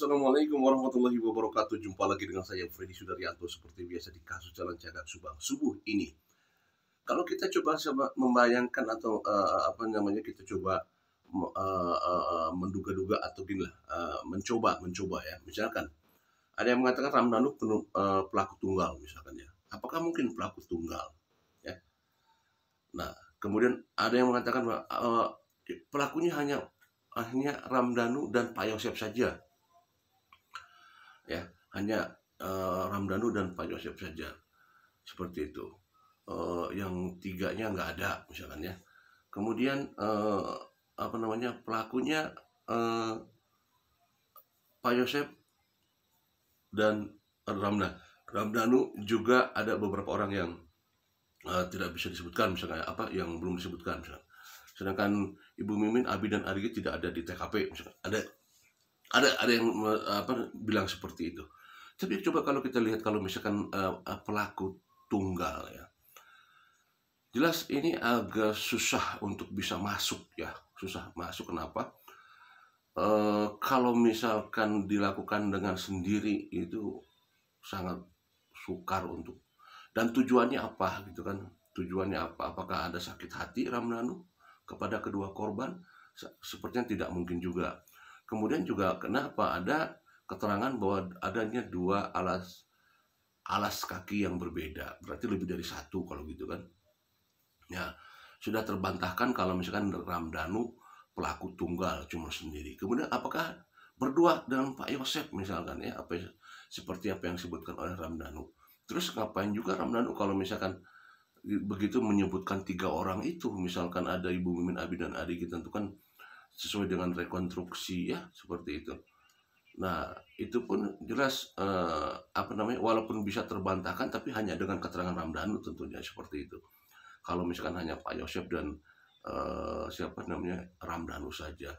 Assalamualaikum warahmatullahi wabarakatuh. Jumpa lagi dengan saya Freddy Sudaryanto seperti biasa di kasus Jalan Cagak Subang subuh ini. Kalau kita coba membayangkan atau apa namanya kita coba menduga-duga atau gini lah, mencoba ya. Misalkan ada yang mengatakan Ramdhanu pelaku tunggal misalkan ya. Apakah mungkin pelaku tunggal? Ya. Nah, kemudian ada yang mengatakan bahwa pelakunya hanya Ramdhanu dan Pak Yosep saja. Ya, hanya Ramdhanu dan Pak Yosep saja, seperti itu. Yang tiganya nggak ada misalkan ya. Kemudian apa namanya pelakunya Pak Yosep dan Ramdhanu juga ada beberapa orang yang tidak bisa disebutkan misalnya apa yang belum disebutkan misalnya. Sedangkan Ibu Mimin, Abi dan Arigi tidak ada di TKP misalkan. Ada yang bilang seperti itu. Tapi coba kalau kita lihat kalau misalkan pelaku tunggal ya, jelas ini agak susah untuk bisa masuk ya, susah masuk. Kenapa? Kalau misalkan dilakukan dengan sendiri itu sangat sukar untuk, dan tujuannya apa gitu kan? Tujuannya apa? Apakah ada sakit hati Ramdhanu kepada kedua korban? Sepertinya tidak mungkin juga. Kemudian juga kenapa ada keterangan bahwa adanya dua alas kaki yang berbeda, berarti lebih dari satu kalau gitu kan. Ya, sudah terbantahkan kalau misalkan Ramdhanu pelaku tunggal cuma sendiri. Kemudian apakah berdua dengan Pak Yosep misalkan ya, seperti apa yang disebutkan oleh Ramdhanu. Terus ngapain juga Ramdhanu kalau misalkan begitu menyebutkan 3 orang itu, misalkan ada Ibu Mimin, Abi dan Arigi, tentu kan sesuai dengan rekonstruksi ya, seperti itu. Nah, itu pun jelas walaupun bisa terbantahkan tapi hanya dengan keterangan Ramdhanu tentunya, seperti itu. Kalau misalkan hanya Pak Yosep dan Ramdhanu saja.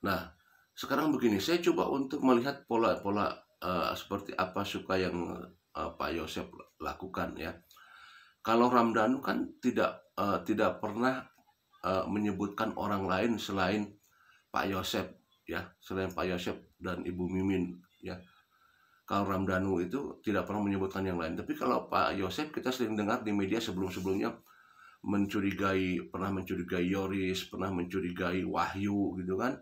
Nah, sekarang begini, saya coba untuk melihat pola-pola seperti apa suka yang Pak Yosep lakukan ya. Kalau Ramdhanu kan tidak pernah menyebutkan orang lain selain Pak Yosep ya, selain Pak Yosep dan Ibu Mimin ya. Kalau Ramdhanu itu tidak pernah menyebutkan yang lain. Tapi kalau Pak Yosep kita sering dengar di media sebelum-sebelumnya pernah mencurigai Yoris, pernah mencurigai Wahyu gitu kan.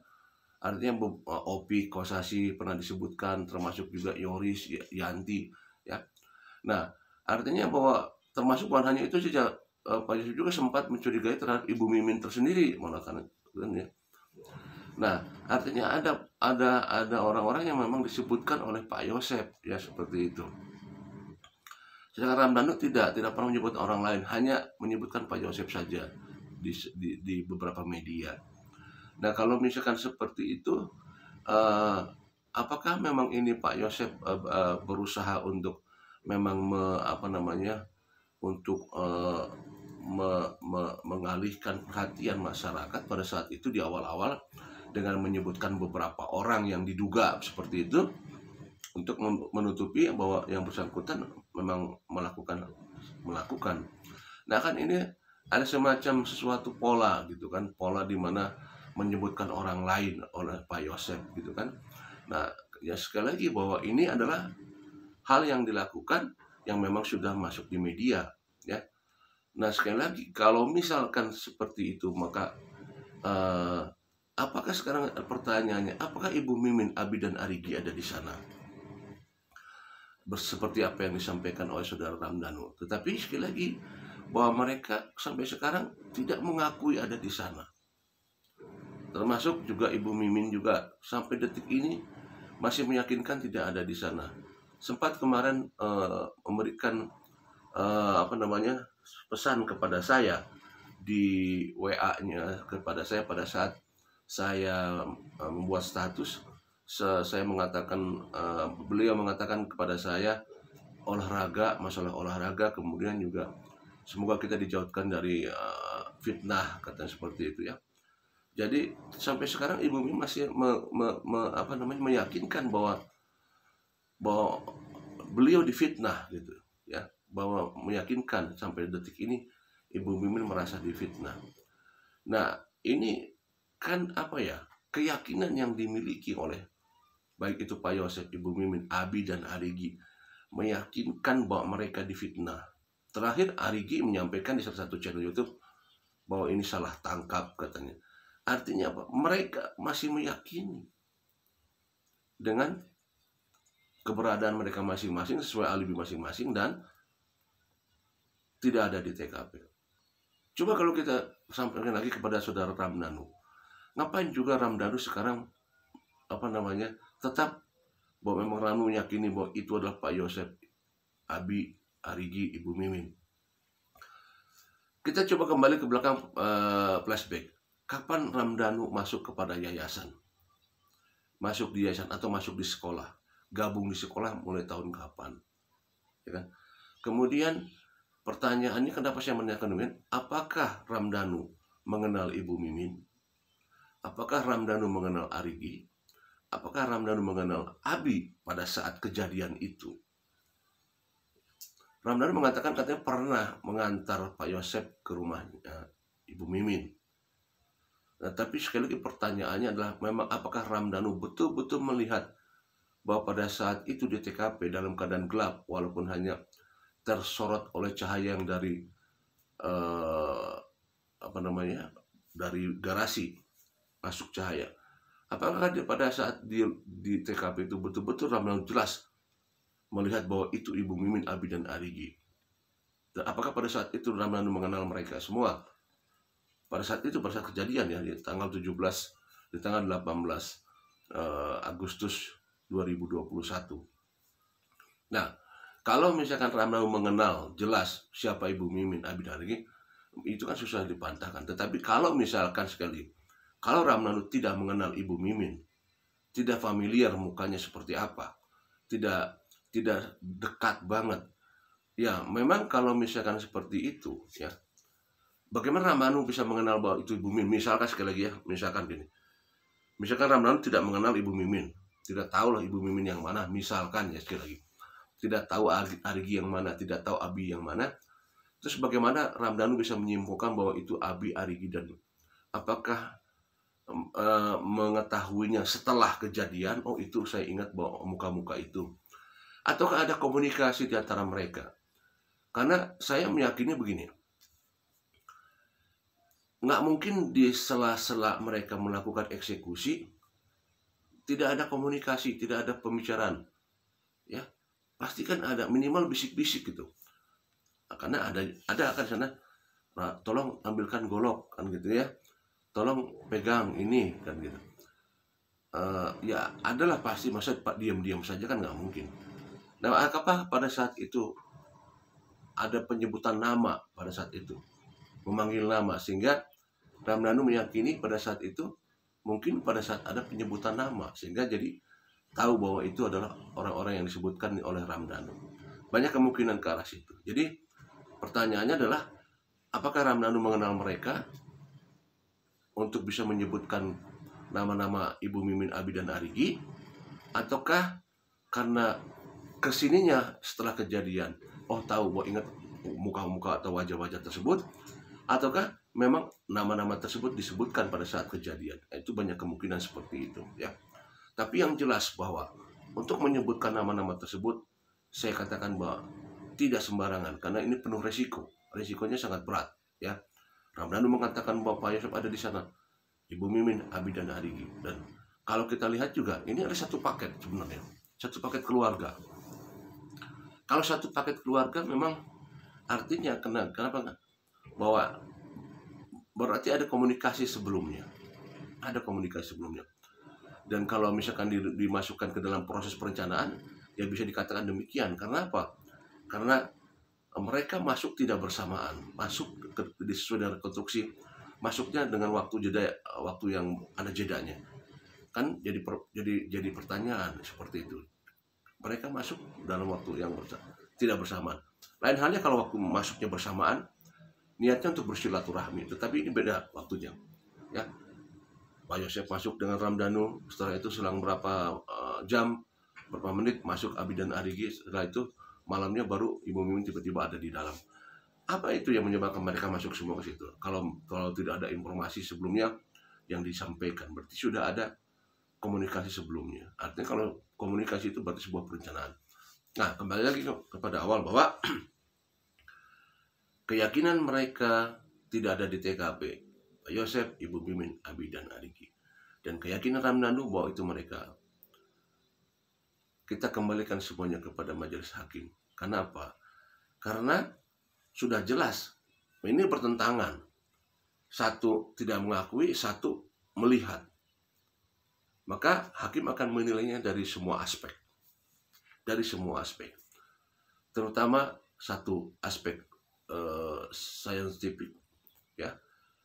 Artinya Opi, Kosasi pernah disebutkan, termasuk juga Yoris, Yanti ya. Nah, artinya bahwa termasuk bukan hanya itu saja, Pak Yosep juga sempat mencurigai terhadap Ibu Mimin tersendiri malah kan ya. Nah, artinya ada orang-orang yang memang disebutkan oleh Pak Yosep ya, seperti itu. Sedangkan Ramdhanu tidak pernah menyebut orang lain, hanya menyebutkan Pak Yosep saja di beberapa media. Nah, kalau misalkan seperti itu, apakah memang ini Pak Yosep berusaha untuk memang untuk mengalihkan perhatian masyarakat pada saat itu di awal-awal dengan menyebutkan beberapa orang yang diduga seperti itu untuk menutupi bahwa yang bersangkutan memang melakukan. Nah, kan ini ada semacam sesuatu pola gitu kan, pola di mana menyebutkan orang lain oleh Pak Yosep gitu kan. Nah, ya sekali lagi bahwa ini adalah hal yang dilakukan yang memang sudah masuk di media ya. Nah, sekali lagi kalau misalkan seperti itu, maka apakah sekarang pertanyaannya, apakah Ibu Mimin, Abi dan Arigi ada di sana? Seperti apa yang disampaikan oleh saudara Ramdhanu. Tetapi sekali lagi bahwa mereka sampai sekarang tidak mengakui ada di sana. Termasuk juga Ibu Mimin juga sampai detik ini masih meyakinkan tidak ada di sana. Sempat kemarin memberikan pesan kepada saya di WA-nya kepada saya pada saat saya membuat status. Saya mengatakan, beliau mengatakan kepada saya masalah olahraga, kemudian juga semoga kita dijauhkan dari fitnah, katanya seperti itu ya. Jadi sampai sekarang Ibu Mimin masih meyakinkan bahwa beliau difitnah gitu ya, bahwa meyakinkan sampai detik ini Ibu Mimin merasa difitnah. Nah, ini kan keyakinan yang dimiliki oleh baik itu Pak Yosef, Ibu Mimin, Abi dan Arigi, meyakinkan bahwa mereka difitnah. Terakhir Arigi menyampaikan di salah satu channel YouTube bahwa ini salah tangkap katanya. Artinya apa? Mereka masih meyakini dengan keberadaan mereka masing-masing sesuai alibi masing-masing dan tidak ada di TKP. Coba kalau kita sampaikan lagi kepada saudara Ramdhanu, ngapain juga Ramdhanu sekarang tetap bahwa memang Ranu yakini bahwa itu adalah Pak Yosef, Abi, Arigi, Ibu Mimin. Kita coba kembali ke belakang, flashback. Kapan Ramdhanu masuk kepada yayasan? Masuk di yayasan atau masuk di sekolah? Gabung di sekolah mulai tahun kapan? Ya kan? Kemudian pertanyaannya, kenapa saya menanyakan demikian? Apakah Ramdhanu mengenal Ibu Mimin? Apakah Ramdhanu mengenal Arigi? Apakah Ramdhanu mengenal Abi pada saat kejadian itu? Ramdhanu mengatakan katanya pernah mengantar Pak Yosef ke rumahnya Ibu Mimin. Nah, tapi sekali lagi pertanyaannya adalah, memang apakah Ramdhanu betul-betul melihat bahwa pada saat itu di TKP dalam keadaan gelap, walaupun hanya tersorot oleh cahaya yang dari dari garasi masuk cahaya. Apakah pada saat di TKP itu betul-betul Ramdhanu jelas melihat bahwa itu Ibu Mimin, Abi dan Arigi? Dan apakah pada saat itu Ramdhanu mengenal mereka semua? Pada saat itu, pada saat kejadian ya, di tanggal 18 Agustus 2021. Nah, kalau misalkan Ramdhanu mengenal jelas siapa Ibu Mimin, Abi dan Arigi, itu kan susah dibantahkan. Tetapi kalau misalkan kalau Ramdhanu tidak mengenal Ibu Mimin, tidak familiar mukanya seperti apa, tidak dekat banget, ya memang kalau misalkan seperti itu, ya bagaimana Ramdhanu bisa mengenal bahwa itu Ibu Mimin? Misalkan sekali lagi ya, misalkan Ramdhanu tidak mengenal Ibu Mimin, tidak tahu lah Ibu Mimin yang mana, misalkan ya sekali lagi, tidak tahu Arigi yang mana, tidak tahu Abi yang mana, terus bagaimana Ramdhanu bisa menyimpulkan bahwa itu Abi, Arigi, dan apakah mengetahuinya setelah kejadian? Oh, itu saya ingat bahwa muka-muka itu, ataukah ada komunikasi di antara mereka? Karena saya meyakini begini, nggak mungkin di sela-sela mereka melakukan eksekusi tidak ada komunikasi, tidak ada pembicaraan, ya pasti kan ada minimal bisik-bisik gitu. Karena ada akan sana, tolong ambilkan golok kan gitu ya, tolong pegang ini kan gitu. Ya adalah pasti, masa Pak diam-diam saja kan nggak mungkin. Nah, apakah pada saat itu ada penyebutan nama pada saat itu, memanggil nama, sehingga Ramdhanu meyakini pada saat itu mungkin pada saat ada penyebutan nama, sehingga jadi tahu bahwa itu adalah orang-orang yang disebutkan oleh Ramdhanu. Banyak kemungkinan ke arah situ. Jadi pertanyaannya adalah, apakah Ramdhanu mengenal mereka untuk bisa menyebutkan nama-nama Ibu Mimin, Abi dan Arigi, ataukah karena kesininya setelah kejadian, oh tahu bahwa ingat muka-muka atau wajah-wajah tersebut, ataukah memang nama-nama tersebut disebutkan pada saat kejadian? Itu banyak kemungkinan seperti itu ya. Tapi yang jelas bahwa untuk menyebutkan nama-nama tersebut, saya katakan bahwa tidak sembarangan, karena ini penuh resikonya sangat berat ya. Ramdhanu mengatakan bahwa Pak Yosef ada di sana, Ibu Mimin, Abi dan Arigi, dan kalau kita lihat juga ini ada satu paket sebenarnya, satu paket keluarga. Kalau satu paket keluarga memang artinya kenapa enggak? Bahwa berarti ada komunikasi sebelumnya, dan kalau misalkan dimasukkan ke dalam proses perencanaan, ya bisa dikatakan demikian. Karena apa? Karena mereka masuk tidak bersamaan, masuk sesuai dengan konstruksi, masuknya dengan waktu yang ada jedanya, kan jadi pertanyaan seperti itu. Mereka masuk dalam waktu yang tidak bersamaan. Lain halnya kalau waktu masuknya bersamaan, niatnya untuk bersilaturahmi, tetapi ini beda waktunya ya. Pak Yosef masuk dengan Ramdhanu, setelah itu selang berapa jam, berapa menit masuk Abi dan Arigi, setelah itu malamnya baru Ibu Mimin tiba-tiba ada di dalam. Apa itu yang menyebabkan mereka masuk semua ke situ? Kalau tidak ada informasi sebelumnya yang disampaikan, berarti sudah ada komunikasi sebelumnya. Artinya kalau komunikasi itu berarti sebuah perencanaan. Nah, kembali lagi kepada awal bahwa keyakinan mereka tidak ada di TKP. Pak Yosef, Ibu Mimin, Abi, dan Arigi. Dan keyakinan Ramdhanu bahwa itu mereka. Kita kembalikan semuanya kepada majelis hakim. Kenapa? Karena sudah jelas ini bertentangan. Satu tidak mengakui, satu melihat. Maka hakim akan menilainya dari semua aspek. Dari semua aspek. Terutama satu aspek saintifik, ya.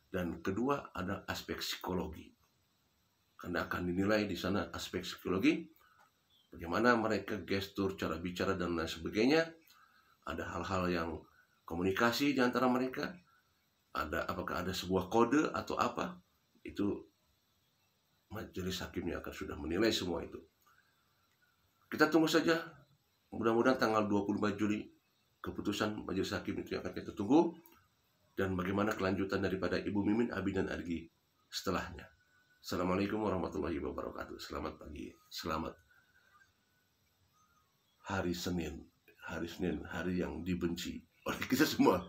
Dan kedua ada aspek psikologi. Karena akan dinilai di sana aspek psikologi, bagaimana mereka gestur, cara bicara dan lain sebagainya. Ada hal-hal yang komunikasi di antara mereka. Apakah ada sebuah kode atau apa? Itu majelis hakimnya akan sudah menilai semua itu. Kita tunggu saja. Mudah-mudahan tanggal 25 Juli keputusan majelis hakim itu yang akan kita tunggu, dan bagaimana kelanjutan daripada Ibu Mimin, Abi, dan Arigi setelahnya. Assalamualaikum warahmatullahi wabarakatuh. Selamat pagi, selamat hari Senin, hari yang dibenci oleh kita semua.